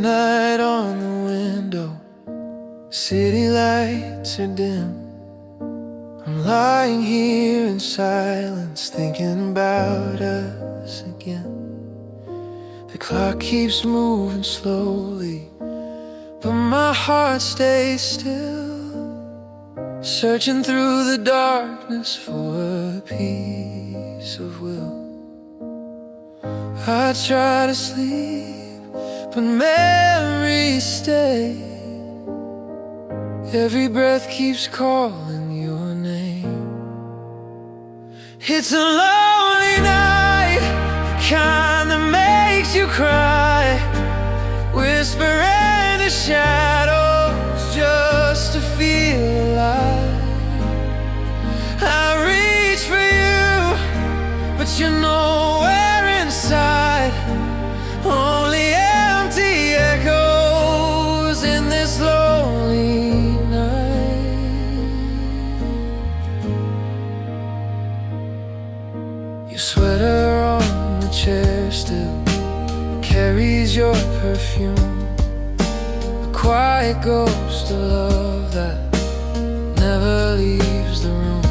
Midnight on the window, city lights are dim. I'm lying here in silence, thinking about us again. The clock keeps moving slowly, but my heart stays still, searching through the darkness for a piece of will. I try to sleep, but memories stay. Every breath keeps calling your name. It's a lonely night, the kind that makes you cry, whispering the shadows just to feel alive. I reach for you, but you're nowhere inside. Only empty echoes in this lonely night. Your sweater on the chair still carries your perfume, a quiet ghost of love that never leaves the room.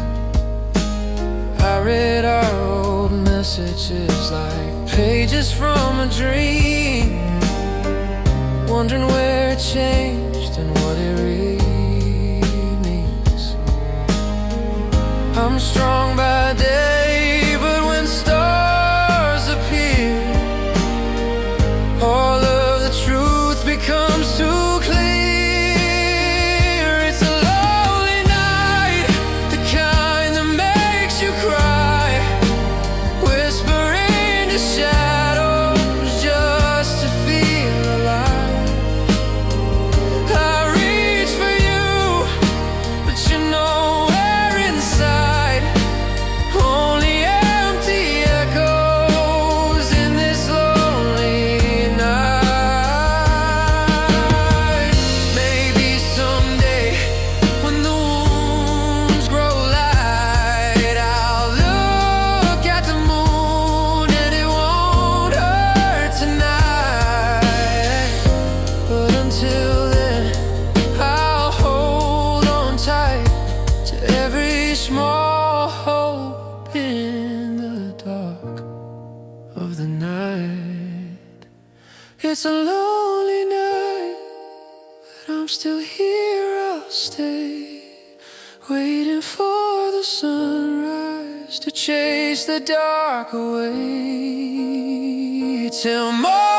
I read our old messages like pages from a dream, wondering where it changed and what it really means. I'm strong by day, but when stars appear, all of the truth becomes too clear. It's a lonely night, the kind that makes you cry, whispering to shadows just to feel alive. I reach for you, but you're nowhere inside. Only empty echoes in this lonely night. Maybe someday, when the wounds grow light, I'll look at the moon and it won't hurt tonight. But until then, I'll hold on tight to every small hope in the dark of the night. It's a lonely night, but I'm still here, I'll stay, waiting for the sunrise to chase the dark away till morning.